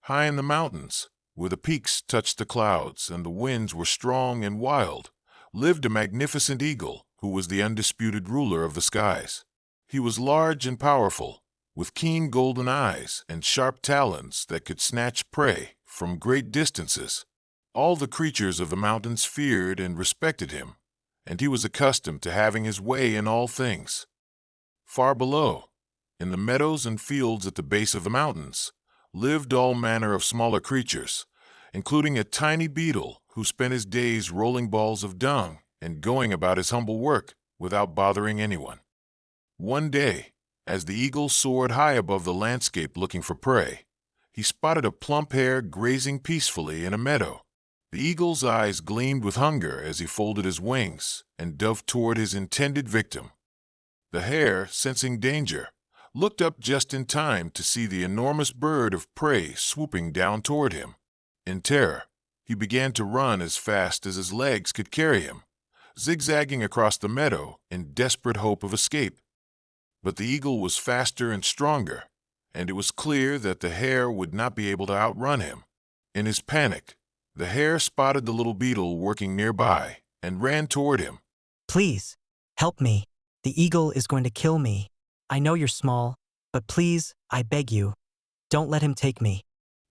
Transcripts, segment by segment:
High in the mountains, where the peaks touched the clouds and the winds were strong and wild, lived a magnificent eagle who was the undisputed ruler of the skies. He was large and powerful, with keen golden eyes and sharp talons that could snatch prey from great distances. All the creatures of the mountains feared and respected him, and he was accustomed to having his way in all things. Far below, in the meadows and fields at the base of the mountains, lived all manner of smaller creatures, including a tiny beetle who spent his days rolling balls of dung and going about his humble work without bothering anyone. One day, as the eagle soared high above the landscape looking for prey, he spotted a plump hare grazing peacefully in a meadow. The eagle's eyes gleamed with hunger as he folded his wings and dove toward his intended victim. The hare, sensing danger, looked up just in time to see the enormous bird of prey swooping down toward him. In terror, he began to run as fast as his legs could carry him, zigzagging across the meadow in desperate hope of escape. But the eagle was faster and stronger, and it was clear that the hare would not be able to outrun him. In his panic, the hare spotted the little beetle working nearby and ran toward him. Please, help me. The eagle is going to kill me. I know you're small, but please, I beg you, don't let him take me.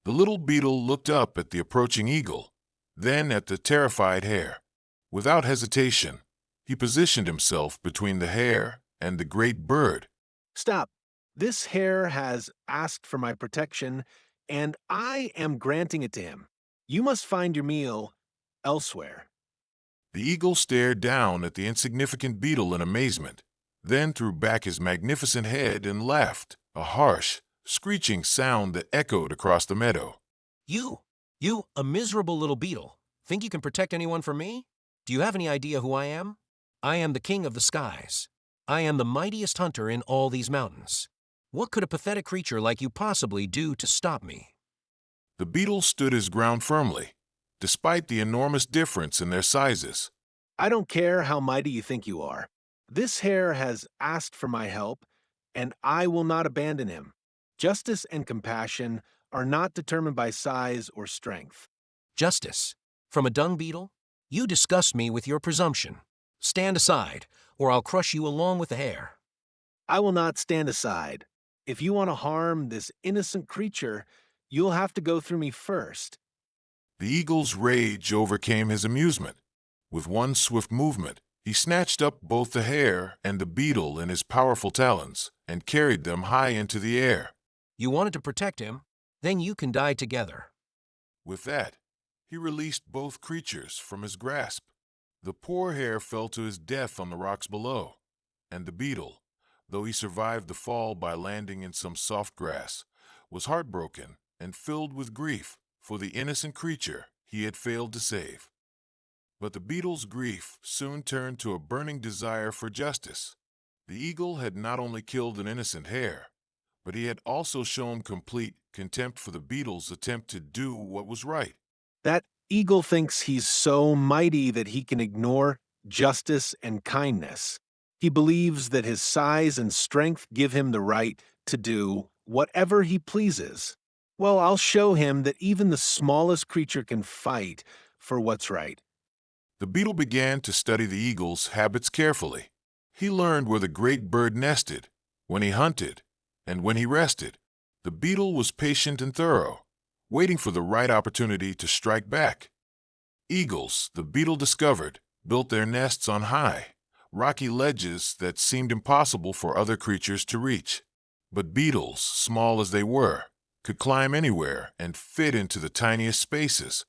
The little beetle looked up at the approaching eagle, then at the terrified hare. Without hesitation, he positioned himself between the hare and the great bird. Stop. This hare has asked for my protection, and I am granting it to him. You must find your meal elsewhere. The eagle stared down at the insignificant beetle in amazement, then threw back his magnificent head and laughed, a harsh, screeching sound that echoed across the meadow. You, a miserable little beetle, think you can protect anyone from me? Do you have any idea who I am? I am the king of the skies. I am the mightiest hunter in all these mountains. What could a pathetic creature like you possibly do to stop me? The beetle stood his ground firmly, despite the enormous difference in their sizes. I don't care how mighty you think you are. This hare has asked for my help, and I will not abandon him. Justice and compassion are not determined by size or strength. Justice? From a dung beetle? You disgust me with your presumption. Stand aside, or I'll crush you along with the hare. I will not stand aside. If you want to harm this innocent creature, you'll have to go through me first. The eagle's rage overcame his amusement. With one swift movement, he snatched up both the hare and the beetle in his powerful talons and carried them high into the air. You wanted to protect him? Then you can die together. With that, he released both creatures from his grasp. The poor hare fell to his death on the rocks below, and the beetle, though he survived the fall by landing in some soft grass, was heartbroken and filled with grief for the innocent creature he had failed to save. But the beetle's grief soon turned to a burning desire for justice. The eagle had not only killed an innocent hare, but he had also shown complete contempt for the beetle's attempt to do what was right. That eagle thinks he's so mighty that he can ignore justice and kindness. He believes that his size and strength give him the right to do whatever he pleases. Well, I'll show him that even the smallest creature can fight for what's right. The beetle began to study the eagle's habits carefully. He learned where the great bird nested, when he hunted, and when he rested. The beetle was patient and thorough, waiting for the right opportunity to strike back. Eagles, the beetle discovered, built their nests on high, rocky ledges that seemed impossible for other creatures to reach. But beetles, small as they were, could climb anywhere and fit into the tiniest spaces.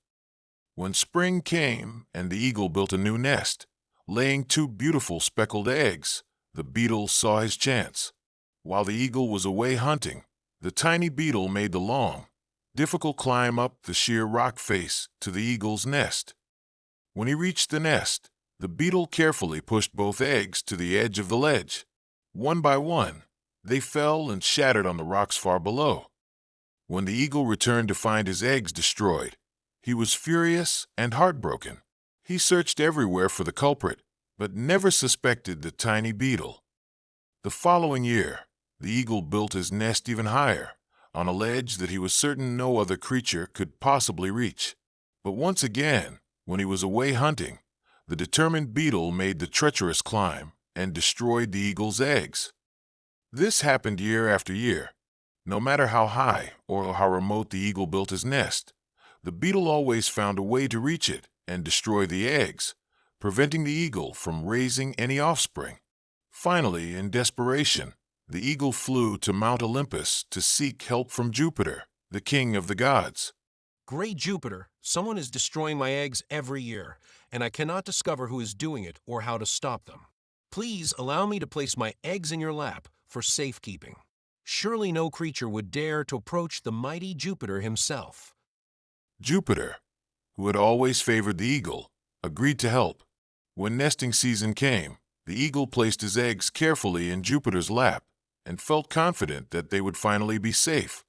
When spring came and the eagle built a new nest, laying 2 beautiful speckled eggs, the beetle saw his chance. While the eagle was away hunting, the tiny beetle made the long, difficult climb up the sheer rock face to the eagle's nest. When he reached the nest, the beetle carefully pushed both eggs to the edge of the ledge. One by one, they fell and shattered on the rocks far below. When the eagle returned to find his eggs destroyed, he was furious and heartbroken. He searched everywhere for the culprit, but never suspected the tiny beetle. The following year, the eagle built his nest even higher, on a ledge that he was certain no other creature could possibly reach. But once again, when he was away hunting, the determined beetle made the treacherous climb and destroyed the eagle's eggs. This happened year after year. No matter how high or how remote the eagle built his nest, the beetle always found a way to reach it and destroy the eggs, preventing the eagle from raising any offspring. Finally, in desperation, the eagle flew to Mount Olympus to seek help from Jupiter, the king of the gods. Great Jupiter, someone is destroying my eggs every year, and I cannot discover who is doing it or how to stop them. Please allow me to place my eggs in your lap for safekeeping. Surely no creature would dare to approach the mighty Jupiter himself. Jupiter, who had always favored the eagle, agreed to help. When nesting season came, the eagle placed his eggs carefully in Jupiter's lap and felt confident that they would finally be safe.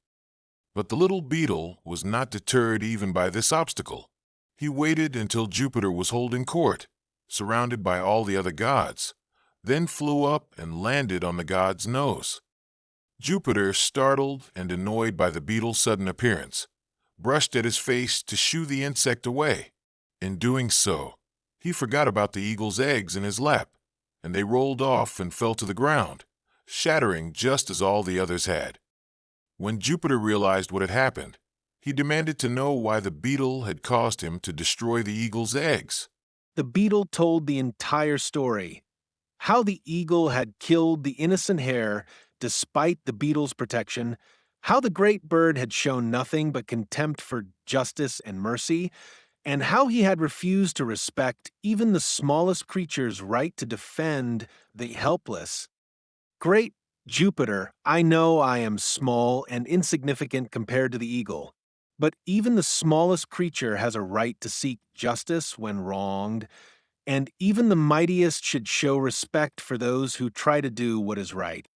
But the little beetle was not deterred even by this obstacle. He waited until Jupiter was holding court, surrounded by all the other gods, then flew up and landed on the god's nose. Jupiter, startled and annoyed by the beetle's sudden appearance, brushed at his face to shoo the insect away. In doing so, he forgot about the eagle's eggs in his lap, and they rolled off and fell to the ground, shattering just as all the others had. When Jupiter realized what had happened, he demanded to know why the beetle had caused him to destroy the eagle's eggs. The beetle told the entire story. How the eagle had killed the innocent hare despite the beetle's protection, how the great bird had shown nothing but contempt for justice and mercy, and how he had refused to respect even the smallest creature's right to defend the helpless. Great Jupiter, I know I am small and insignificant compared to the eagle, but even the smallest creature has a right to seek justice when wronged, and even the mightiest should show respect for those who try to do what is right.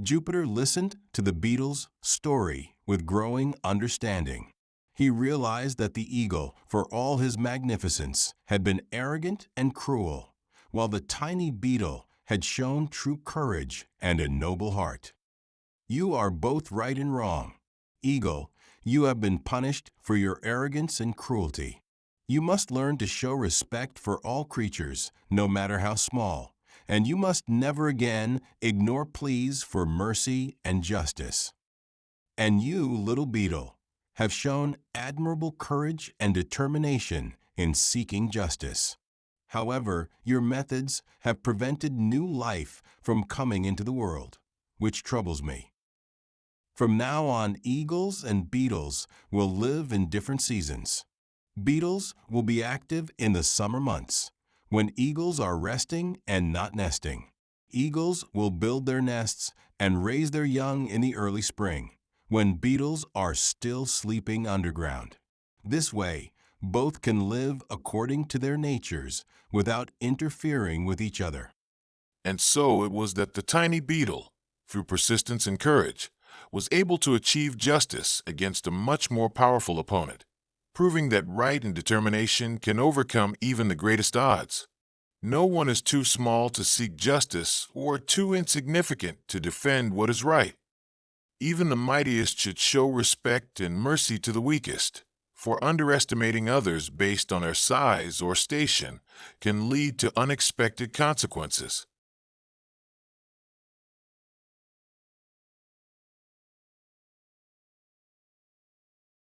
Jupiter listened to the beetle's story with growing understanding. He realized that the eagle, for all his magnificence, had been arrogant and cruel, while the tiny beetle had shown true courage and a noble heart. You are both right and wrong. Eagle, you have been punished for your arrogance and cruelty. You must learn to show respect for all creatures, no matter how small, and you must never again ignore pleas for mercy and justice. And you, little beetle, have shown admirable courage and determination in seeking justice. However, your methods have prevented new life from coming into the world, which troubles me. From now on, eagles and beetles will live in different seasons. Beetles will be active in the summer months, when eagles are resting and not nesting. Eagles will build their nests and raise their young in the early spring, when beetles are still sleeping underground. This way, both can live according to their natures without interfering with each other. And so it was that the tiny beetle, through persistence and courage, was able to achieve justice against a much more powerful opponent, proving that right and determination can overcome even the greatest odds. No one is too small to seek justice or too insignificant to defend what is right. Even the mightiest should show respect and mercy to the weakest, for underestimating others based on their size or station can lead to unexpected consequences.